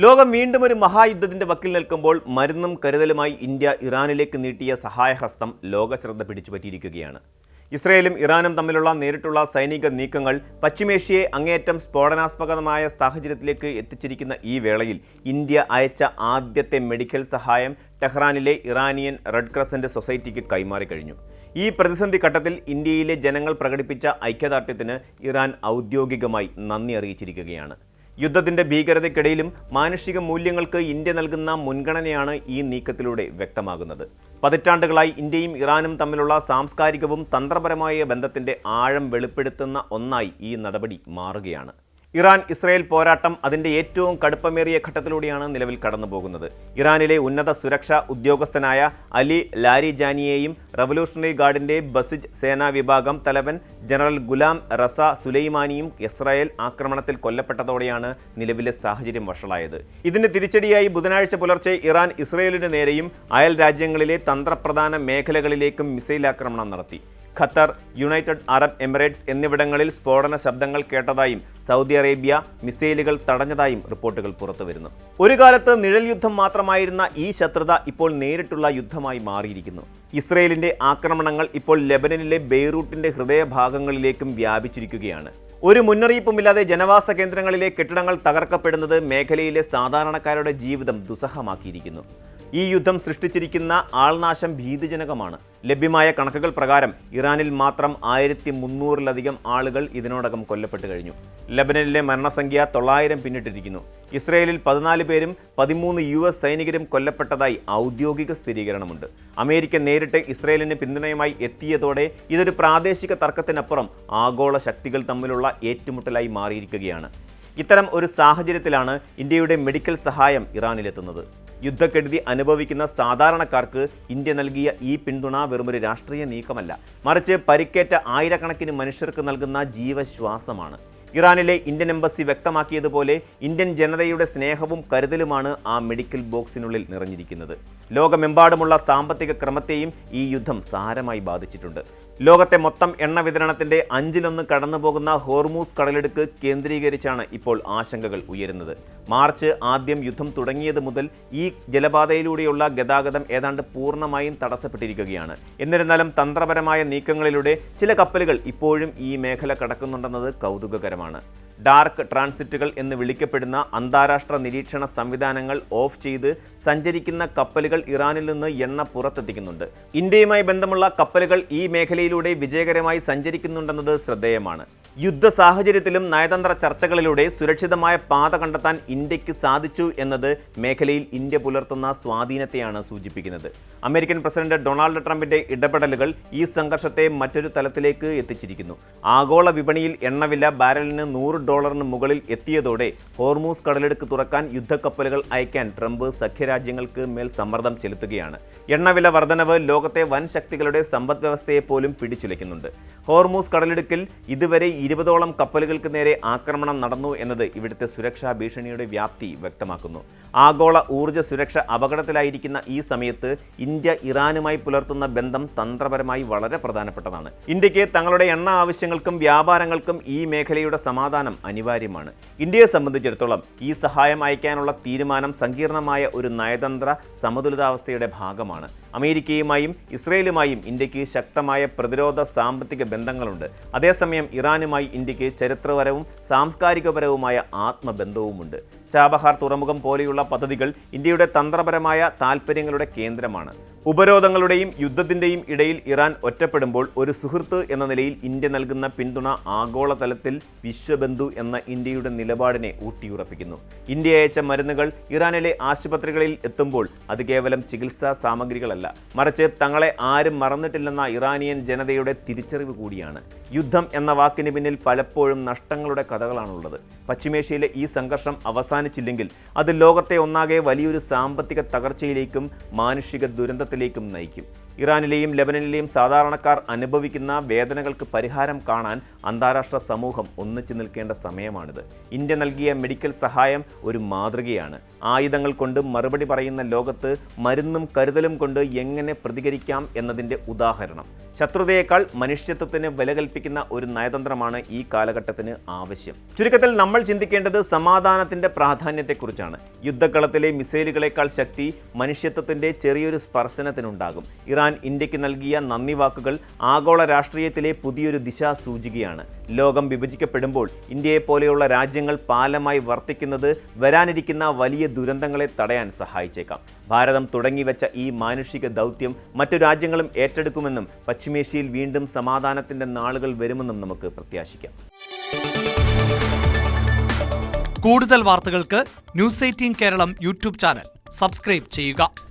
ലോകം വീണ്ടും ഒരു മഹായുദ്ധത്തിന്റെ വക്കിൽ നിൽക്കുമ്പോൾ മരുന്നും കരുതലുമായി ഇന്ത്യ ഇറാനിലേക്ക് നീട്ടിയ സഹായഹസ്തം ലോക ശ്രദ്ധ പിടിച്ചുപറ്റിയിരിക്കുകയാണ്. ഇസ്രയേലും ഇറാനും തമ്മിലുള്ള നേരിട്ടുള്ള സൈനിക നീക്കങ്ങൾ പശ്ചിമേഷ്യയെ അങ്ങേയറ്റം സ്ഫോടനാത്മകമായ സാഹചര്യത്തിലേക്ക് എത്തിച്ചിരിക്കുന്ന ഈ വേളയിൽ ഇന്ത്യ അയച്ച ആദ്യത്തെ മെഡിക്കൽ സഹായം ടെഹ്റാനിലെ ഇറാനിയൻ റെഡ് ക്രസന്റ് സൊസൈറ്റിക്ക് കൈമാറി കഴിഞ്ഞു. ഈ പ്രതിസന്ധി ഘട്ടത്തിൽ ഇന്ത്യയിലെ ജനങ്ങൾ പ്രകടിപ്പിച്ച ഐക്യദാർഢ്യത്തിന് ഇറാൻ ഔദ്യോഗികമായി നന്ദി അറിയിച്ചിരിക്കുകയാണ്. യുദ്ധത്തിന്റെ ഭീകരതയ്ക്കിടയിലും മാനുഷിക മൂല്യങ്ങൾക്ക് ഇന്ത്യ നൽകുന്ന മുൻഗണനയാണ് ഈ നീക്കത്തിലൂടെ വ്യക്തമാകുന്നത്. പതിറ്റാണ്ടുകളായി ഇന്ത്യയും ഇറാനും തമ്മിലുള്ള സാംസ്കാരികവും തന്ത്രപരമായ ബന്ധത്തിന്റെ ആഴം വെളിപ്പെടുത്തുന്ന ഒന്നായി ഈ നടപടി മാറുകയാണ്. ഇറാൻ ഇസ്രയേൽ പോരാട്ടം അതിൻ്റെ ഏറ്റവും കടുപ്പമേറിയ ഘട്ടത്തിലൂടെയാണ് നിലവിൽ കടന്നുപോകുന്നത്. ഇറാനിലെ ഉന്നത സുരക്ഷാ ഉദ്യോഗസ്ഥനായ അലി ലാരിജാനിയെയും റവല്യൂഷണറി ഗാർഡിൻ്റെ ബസിജ് സേനാ വിഭാഗം തലവൻ ജനറൽ ഗുലാം റസ സുലൈമാനിയും ഇസ്രായേൽ ആക്രമണത്തിൽ കൊല്ലപ്പെട്ടതോടെയാണ് നിലവിലെ സാഹചര്യം വഷളായത്. ഇതിന് തിരിച്ചടിയായി ബുധനാഴ്ച പുലർച്ചെ ഇറാൻ ഇസ്രയേലിന് നേരെയും അയൽ രാജ്യങ്ങളിലെ തന്ത്രപ്രധാന മേഖലകളിലേക്കും മിസൈൽ ആക്രമണം നടത്തി. ഖത്തർ, യുണൈറ്റഡ് അറബ് എമിറേറ്റ്സ് എന്നിവിടങ്ങളിൽ സ്ഫോടന ശബ്ദങ്ങൾ കേട്ടതായും സൗദി അറേബ്യ മിസൈലുകൾ തടഞ്ഞതായും റിപ്പോർട്ടുകൾ പുറത്തുവരുന്നു. ഒരു കാലത്ത് നിഴൽ യുദ്ധം മാത്രമായിരുന്ന ഈ ശത്രുത ഇപ്പോൾ നേരിട്ടുള്ള യുദ്ധമായി മാറിയിരിക്കുന്നു. ഇസ്രയേലിന്റെ ആക്രമണങ്ങൾ ഇപ്പോൾ ലെബനനിലെ ബെയ്റൂട്ടിന്റെ ഹൃദയഭാഗങ്ങളിലേക്കും വ്യാപിച്ചിരിക്കുകയാണ്. ഒരു മുന്നറിയിപ്പുമില്ലാതെ ജനവാസ കേന്ദ്രങ്ങളിലെ കെട്ടിടങ്ങൾ തകർക്കപ്പെടുന്നത് മേഖലയിലെ സാധാരണക്കാരുടെ ജീവിതം ദുസ്സഹമാക്കിയിരിക്കുന്നു. ഈ യുദ്ധം സൃഷ്ടിച്ചിരിക്കുന്ന ആൾനാശം ഭീതിജനകമാണ്. ലഭ്യമായ കണക്കുകൾ പ്രകാരം ഇറാനിൽ മാത്രം 1300-ലധികം ആളുകൾ ഇതിനോടകം കൊല്ലപ്പെട്ടു കഴിഞ്ഞു. ലെബനനിലെ മരണസംഖ്യ 900 പിന്നിട്ടിരിക്കുന്നു. ഇസ്രയേലിൽ 14 പേരും 13 US സൈനികരും കൊല്ലപ്പെട്ടതായി ഔദ്യോഗിക സ്ഥിരീകരണമുണ്ട്. അമേരിക്ക നേരിട്ട് ഇസ്രയേലിന് പിന്തുണയുമായി എത്തിയതോടെ ഇതൊരു പ്രാദേശിക തർക്കത്തിനപ്പുറം ആഗോള ശക്തികൾ തമ്മിലുള്ള ഏറ്റുമുട്ടലായി മാറിയിരിക്കുകയാണ്. ഇത്തരം ഒരു സാഹചര്യത്തിലാണ് ഇന്ത്യയുടെ മെഡിക്കൽ സഹായം ഇറാനിലെത്തുന്നത്. യുദ്ധക്കെടുതി അനുഭവിക്കുന്ന സാധാരണക്കാർക്ക് ഇന്ത്യ നൽകിയ ഈ പിന്തുണ വെറുമൊരു രാഷ്ട്രീയ നീക്കമല്ല, മറിച്ച് പരിക്കേറ്റ ആയിരക്കണക്കിന് മനുഷ്യർക്ക് നൽകുന്ന ജീവശ്വാസമാണ്. ഇറാനിലെ ഇന്ത്യൻ എംബസി വ്യക്തമാക്കിയതുപോലെ ഇന്ത്യൻ ജനതയുടെ സ്നേഹവും കരുതലുമാണ് ആ മെഡിക്കൽ ബോക്സിനുള്ളിൽ നിറഞ്ഞിരിക്കുന്നത്. ലോകമെമ്പാടുമുള്ള സാമ്പത്തിക ക്രമത്തെയും ഈ യുദ്ധം സാരമായി ബാധിച്ചിട്ടുണ്ട്. ലോകത്തെ മൊത്തം എണ്ണ വിതരണത്തിന്റെ 1/5 കടന്നുപോകുന്ന ഹോർമൂസ് കടലിടുക്ക് കേന്ദ്രീകരിച്ചാണ് ഇപ്പോൾ ആശങ്കകൾ ഉയരുന്നത്. മാർച്ച് ആദ്യം യുദ്ധം തുടങ്ങിയത് മുതൽ ഈ ജലപാതയിലൂടെയുള്ള ഗതാഗതം ഏതാണ്ട് പൂർണ്ണമായും തടസ്സപ്പെട്ടിരിക്കുകയാണ്. എന്നിരുന്നാലും തന്ത്രപരമായ നീക്കങ്ങളിലൂടെ ചില കപ്പലുകൾ ഇപ്പോഴും ഈ മേഖല കടക്കുന്നുണ്ടെന്നത് കൗതുകകരമാണ്. ഡാർക്ക് ട്രാൻസിറ്റുകൾ എന്ന് വിളിക്കപ്പെടുന്ന അന്താരാഷ്ട്ര നിരീക്ഷണ സംവിധാനങ്ങൾ ഓഫ് ചെയ്ത് സഞ്ചരിക്കുന്ന കപ്പലുകൾ ഇറാനിൽ നിന്ന് എണ്ണ പുറത്തെത്തിക്കുന്നുണ്ട്. ഇന്ത്യയുമായി ബന്ധമുള്ള കപ്പലുകൾ ഈ മേഖലയിലൂടെ വിജയകരമായി സഞ്ചരിക്കുന്നുണ്ടെന്നത് ശ്രദ്ധേയമാണ്. യുദ്ധ സാഹചര്യത്തിലും നയതന്ത്ര ചർച്ചകളിലൂടെ സുരക്ഷിതമായ പാത കണ്ടെത്താൻ ഇന്ത്യക്ക് സാധിച്ചു എന്നത് മേഖലയിൽ ഇന്ത്യ പുലർത്തുന്ന സ്വാധീനത്തെയാണ് സൂചിപ്പിക്കുന്നത്. അമേരിക്കൻ പ്രസിഡന്റ് ഡൊണാൾഡ് ട്രംപിന്റെ ഇടപെടലുകൾ ഈ സംഘർഷത്തെ മറ്റൊരു തലത്തിലേക്ക് എത്തിച്ചിരിക്കുന്നു. ആഗോള വിപണിയിൽ എണ്ണവില ബാരലിന് $100 മുകളിൽ എത്തിയതോടെ ഹോർമൂസ് കടലിടുക്ക് തുറക്കാൻ യുദ്ധക്കപ്പലുകൾ അയക്കാൻ ട്രംപ് സഖ്യരാജ്യങ്ങൾക്ക് മേൽ സമ്മർദ്ദം ചെലുത്തുകയാണ്. എണ്ണവില വർധനവ് ലോകത്തെ വൻ ശക്തികളുടെ സമ്പദ് വ്യവസ്ഥയെ പോലും പിടിച്ചുലയ്ക്കുന്നുണ്ട്. ഹോർമൂസ് കടലിടുക്കിൽ ഇതുവരെ 20ഓളം കപ്പലുകൾക്ക് നേരെ ആക്രമണം നടന്നു എന്നത് ഇവിടുത്തെ സുരക്ഷാ ഭീഷണിയുടെ വ്യാപ്തി വ്യക്തമാക്കുന്നു. ആഗോള ഊർജ്ജ സുരക്ഷ അപകടത്തിലായിരിക്കുന്ന ഈ സമയത്ത് ഇന്ത്യ ഇറാനുമായി പുലർത്തുന്ന ബന്ധം തന്ത്രപരമായി വളരെ പ്രധാനപ്പെട്ടതാണ്. ഇന്ത്യക്ക് തങ്ങളുടെ എണ്ണ ആവശ്യങ്ങൾക്കും വ്യാപാരങ്ങൾക്കും ഈ മേഖലയുടെ സമാധാനം അനിവാര്യമാണ്. ഇന്ത്യയെ സംബന്ധിച്ചിടത്തോളം ഈ സഹായം അയക്കാനുള്ള തീരുമാനം സങ്കീർണമായ ഒരു നയതന്ത്ര സമതുലിതാവസ്ഥയുടെ ഭാഗമാണ്. അമേരിക്കയുമായും ഇസ്രയേലുമായും ഇന്ത്യക്ക് ശക്തമായ പ്രതിരോധ സാമ്പത്തിക ബന്ധങ്ങളുണ്ട്. അതേസമയം ഇറാനുമായി ഇന്ത്യക്ക് ചരിത്രപരവും സാംസ്കാരികപരവുമായ ആത്മബന്ധവുമുണ്ട്. ചാബഹാർ തുറമുഖം പോലെയുള്ള പദ്ധതികൾ ഇന്ത്യയുടെ തന്ത്രപരമായ താൽപ്പര്യങ്ങളുടെ കേന്ദ്രമാണ്. ഉപരോധങ്ങളുടെയും യുദ്ധത്തിൻ്റെയും ഇടയിൽ ഇറാൻ ഒറ്റപ്പെടുമ്പോൾ ഒരു സുഹൃത്ത് എന്ന നിലയിൽ ഇന്ത്യ നൽകുന്ന പിന്തുണ ആഗോളതലത്തിൽ വിശ്വബന്ധു എന്ന ഇന്ത്യയുടെ നിലപാടിനെ ഊട്ടിയുറപ്പിക്കുന്നു. ഇന്ത്യ അയച്ച മരുന്നുകൾ ഇറാനിലെ ആശുപത്രികളിൽ എത്തുമ്പോൾ അത് കേവലം ചികിത്സാ സാമഗ്രികളല്ല, മറിച്ച് തങ്ങളെ ആരും മറന്നിട്ടില്ലെന്ന ഇറാനിയൻ ജനതയുടെ തിരിച്ചറിവ് കൂടിയാണ്. യുദ്ധം എന്ന വാക്കിന് പിന്നിൽ പലപ്പോഴും നഷ്ടങ്ങളുടെ കഥകളാണുള്ളത്. പശ്ചിമേഷ്യയിലെ ഈ സംഘർഷം അവസാനിച്ചില്ലെങ്കിൽ അത് ലോകത്തെ ഒന്നാകെ വലിയൊരു സാമ്പത്തിക തകർച്ചയിലേക്കും മാനുഷിക ദുരന്തത്തിലേക്കും നയിക്കും. ഇറാനിലെയും ലെബനനിലെയും സാധാരണക്കാർ അനുഭവിക്കുന്ന വേദനകൾക്ക് പരിഹാരം കാണാൻ അന്താരാഷ്ട്ര സമൂഹം ഒന്നിച്ചു നിൽക്കേണ്ട സമയമാണിത്. ഇന്ത്യ നൽകിയ മെഡിക്കൽ സഹായം ഒരു മാതൃകയാണ്. ആയുധങ്ങൾ കൊണ്ട് മറുപടി പറയുന്ന ലോകത്ത് മരുന്നും കരുതലും കൊണ്ട് എങ്ങനെ പ്രതികരിക്കാം എന്നതിൻ്റെ ഉദാഹരണം. ശത്രുതയേക്കാൾ മനുഷ്യത്വത്തിന് വില കൽപ്പിക്കുന്ന ഒരു നയതന്ത്രമാണ് ഈ കാലഘട്ടത്തിന് ആവശ്യം. ചുരുക്കത്തിൽ നമ്മൾ ചിന്തിക്കേണ്ടത് സമാധാനത്തിന്റെ പ്രാധാന്യത്തെക്കുറിച്ചാണ്. യുദ്ധക്കളത്തിലെ മിസൈലുകളേക്കാൾ ശക്തി മനുഷ്യത്വത്തിന്റെ ചെറിയൊരു സ്പർശനത്തിനുണ്ടാകും. ഇറാൻ ഇന്ത്യക്ക് നൽകിയ നന്ദി വാക്കുകൾ ആഗോള രാഷ്ട്രീയത്തിലെ പുതിയൊരു ദിശാസൂചികയാണ്. ലോകം വിഭജിക്കപ്പെടുമ്പോൾ ഇന്ത്യയെ പോലെയുള്ള രാജ്യങ്ങൾ പാലമായി വർത്തിക്കുന്നത് വരാനിരിക്കുന്ന വലിയ ദുരന്തങ്ങളെ തടയാൻ സഹായിച്ചേക്കാം. ഭാരതം തുടങ്ങിവെച്ച ഈ മാനുഷിക ദൗത്യം മറ്റു രാജ്യങ്ങളും ഏറ്റെടുക്കുമെന്നും പശ്ചിമേഷ്യയിൽ വീണ്ടും സമാധാനത്തിന്റെ നാളുകൾ വരുമെന്നും നമുക്ക് പ്രത്യാശിക്കാം. കൂടുതൽ വാർത്തകൾക്ക് news 18 Keralam YouTube channel subscribe ചെയ്യുക.